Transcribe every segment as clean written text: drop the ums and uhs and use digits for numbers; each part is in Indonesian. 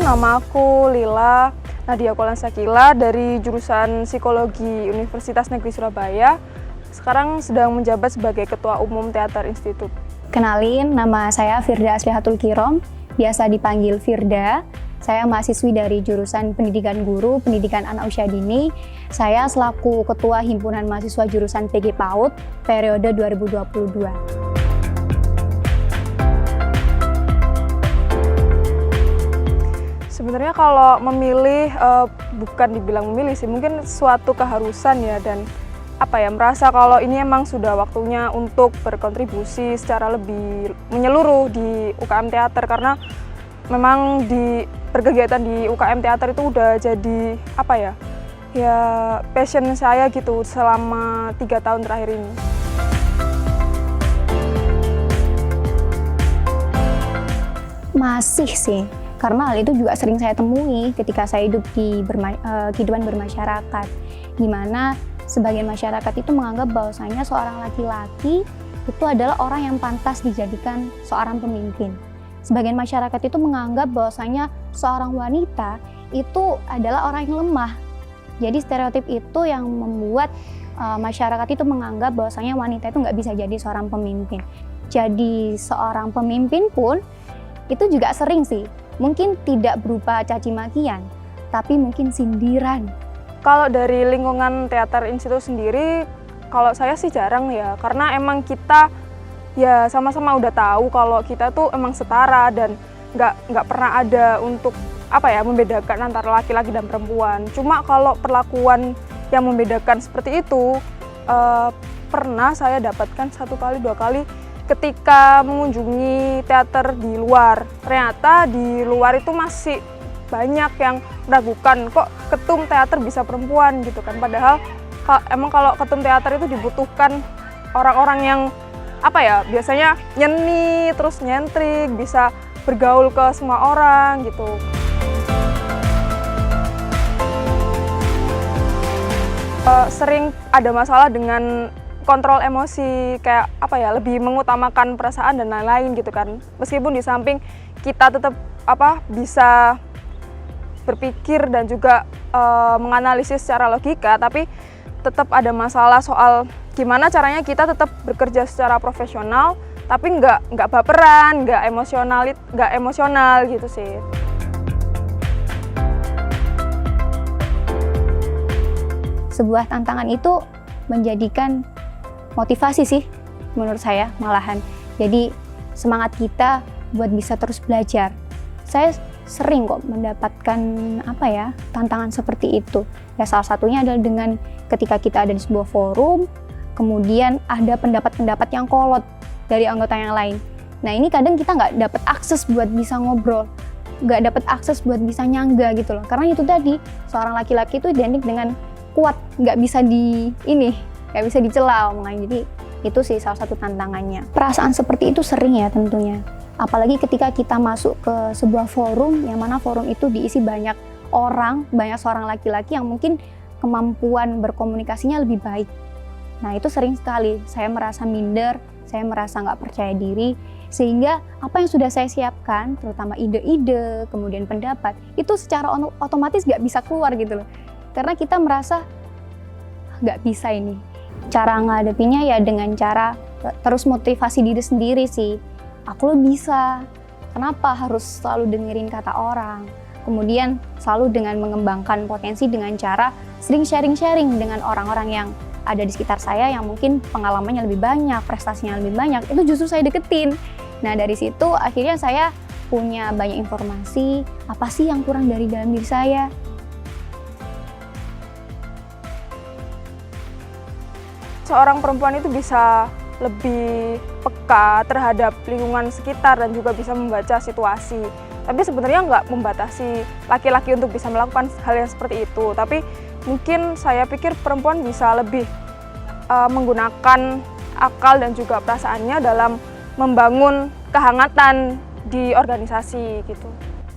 nama aku Lila Nadia Kolansakila dari jurusan Psikologi Universitas Negeri Surabaya. Sekarang sedang menjabat sebagai Ketua Umum Teater Institute. Kenalin, nama saya Firda Aslihatul Kirom, biasa dipanggil Firda. Saya mahasiswi dari jurusan Pendidikan Guru, Pendidikan Anak Usia Dini. Saya selaku Ketua Himpunan Mahasiswa Jurusan PG PAUD periode 2022. Sebenarnya kalau memilih, bukan dibilang memilih sih, mungkin suatu keharusan ya, dan merasa kalau ini emang sudah waktunya untuk berkontribusi secara lebih menyeluruh di UKM Teater, karena memang di berkegiatan di UKM Teater itu udah jadi passion saya gitu selama 3 tahun terakhir ini. Masih sih, karena hal itu juga sering saya temui ketika saya hidup di kehidupan bermasyarakat, di mana sebagian masyarakat itu menganggap bahwasanya seorang laki-laki itu adalah orang yang pantas dijadikan seorang pemimpin. Sebagian masyarakat itu menganggap bahwasanya seorang wanita itu adalah orang yang lemah. Jadi stereotip itu yang membuat masyarakat itu menganggap bahwasanya wanita itu nggak bisa jadi seorang pemimpin. Jadi seorang pemimpin pun itu juga sering sih, mungkin tidak berupa caci makian, tapi mungkin sindiran. Kalau dari lingkungan Teater Institute sendiri, kalau saya sih jarang ya, karena emang kita ya sama-sama udah tahu kalau kita tuh emang setara dan nggak pernah ada untuk membedakan antara laki-laki dan perempuan. Cuma kalau perlakuan yang membedakan seperti itu pernah saya dapatkan 1 kali 2 kali ketika mengunjungi teater di luar. Ternyata di luar itu masih banyak yang meragukan kok ketum teater bisa perempuan gitu kan. Padahal emang kalau ketum teater itu dibutuhkan orang-orang yang biasanya nyeni, terus nyentrik, bisa bergaul ke semua orang gitu. Sering ada masalah dengan kontrol emosi, kayak lebih mengutamakan perasaan dan lain-lain gitu kan. Meskipun di samping kita tetap bisa berpikir dan juga menganalisis secara logika, tapi tetap ada masalah soal gimana caranya kita tetap bekerja secara profesional, tapi nggak baperan, nggak emosional gitu sih. Sebuah tantangan itu menjadikan motivasi sih menurut saya malahan. Jadi semangat kita buat bisa terus belajar. Saya sering kok mendapatkan tantangan seperti itu. Ya salah satunya adalah dengan ketika kita ada di sebuah forum, kemudian ada pendapat-pendapat yang kolot dari anggota yang lain. Nah ini kadang kita nggak dapat akses buat bisa ngobrol, nggak dapat akses buat bisa nyangga gitu loh. Karena itu tadi, seorang laki-laki itu identik dengan kuat, nggak bisa dicela omongannya. Jadi itu sih salah satu tantangannya. Perasaan seperti itu sering ya tentunya. Apalagi ketika kita masuk ke sebuah forum, yang mana forum itu diisi banyak orang, banyak seorang laki-laki yang mungkin kemampuan berkomunikasinya lebih baik. Nah itu sering sekali saya merasa minder, saya merasa nggak percaya diri, sehingga apa yang sudah saya siapkan, terutama ide-ide, kemudian pendapat, itu secara otomatis nggak bisa keluar gitu loh. Karena kita merasa nggak bisa ini. Cara ngadepinnya ya dengan cara terus motivasi diri sendiri sih. Aku lo bisa, kenapa harus selalu dengerin kata orang? Kemudian selalu dengan mengembangkan potensi dengan cara sering sharing-sharing dengan orang-orang yang ada di sekitar saya yang mungkin pengalamannya lebih banyak, prestasinya lebih banyak, itu justru saya deketin. Nah dari situ akhirnya saya punya banyak informasi, apa sih yang kurang dari dalam diri saya. Seorang perempuan itu bisa lebih peka terhadap lingkungan sekitar dan juga bisa membaca situasi. Tapi sebenarnya nggak membatasi laki-laki untuk bisa melakukan hal yang seperti itu. Tapi mungkin saya pikir perempuan bisa lebih menggunakan akal dan juga perasaannya dalam membangun kehangatan di organisasi gitu.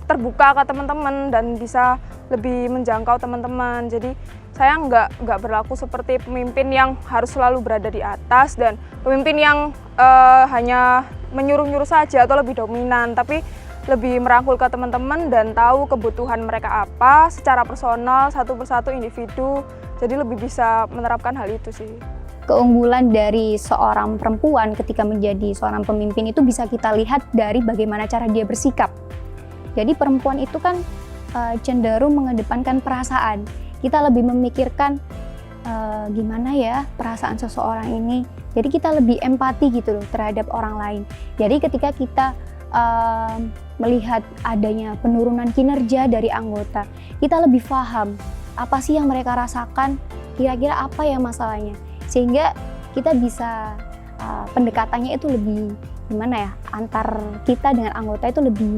Terbuka ke teman-teman dan bisa lebih menjangkau teman-teman. Jadi saya nggak berlaku seperti pemimpin yang harus selalu berada di atas dan pemimpin yang hanya menyuruh-nyuruh saja atau lebih dominan. Tapi lebih merangkul ke teman-teman dan tahu kebutuhan mereka apa secara personal, satu persatu individu. Jadi lebih bisa menerapkan hal itu sih. Keunggulan dari seorang perempuan ketika menjadi seorang pemimpin itu bisa kita lihat dari bagaimana cara dia bersikap. Jadi perempuan itu kan cenderung mengedepankan perasaan. Kita lebih memikirkan gimana ya perasaan seseorang ini. Jadi kita lebih empati gitu loh terhadap orang lain. Jadi ketika kita melihat adanya penurunan kinerja dari anggota, kita lebih paham apa sih yang mereka rasakan, kira-kira apa ya masalahnya, sehingga kita bisa pendekatannya itu lebih gimana ya, antar kita dengan anggota itu lebih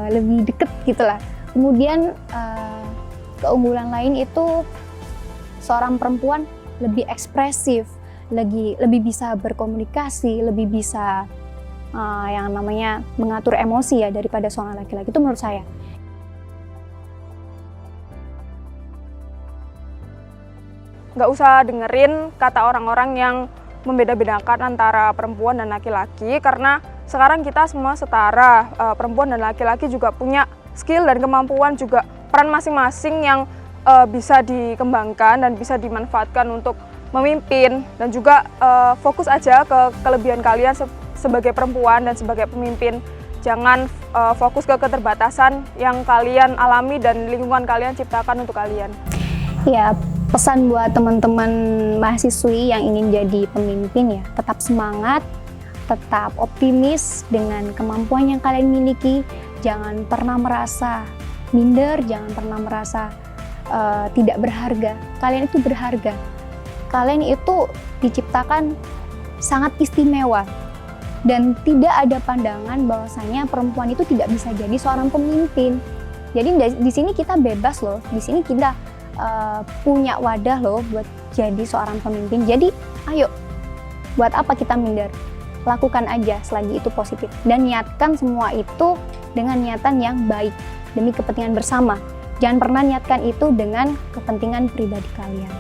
lebih deket gitulah. Kemudian keunggulan lain itu seorang perempuan lebih ekspresif, lebih bisa berkomunikasi, lebih bisa yang namanya mengatur emosi ya daripada seorang laki-laki, itu menurut saya. Nggak usah dengerin kata orang-orang yang membeda-bedakan antara perempuan dan laki-laki, karena sekarang kita semua setara. Perempuan dan laki-laki juga punya skill dan kemampuan, juga peran masing-masing yang bisa dikembangkan dan bisa dimanfaatkan untuk memimpin. Dan juga fokus aja ke kelebihan kalian sebagai perempuan dan sebagai pemimpin. Jangan fokus ke keterbatasan yang kalian alami dan lingkungan kalian ciptakan untuk kalian. Ya, pesan buat teman-teman mahasiswi yang ingin jadi pemimpin ya, tetap semangat, tetap optimis dengan kemampuan yang kalian miliki. Jangan pernah merasa minder, jangan pernah merasa tidak berharga. Kalian itu berharga. Kalian itu diciptakan sangat istimewa. Dan tidak ada pandangan bahwasanya perempuan itu tidak bisa jadi seorang pemimpin. Jadi di sini kita bebas loh, di sini kita punya wadah loh buat jadi seorang pemimpin. Jadi ayo, buat apa kita minder? Lakukan aja selagi itu positif. Dan niatkan semua itu dengan niatan yang baik, demi kepentingan bersama. Jangan pernah niatkan itu dengan kepentingan pribadi kalian.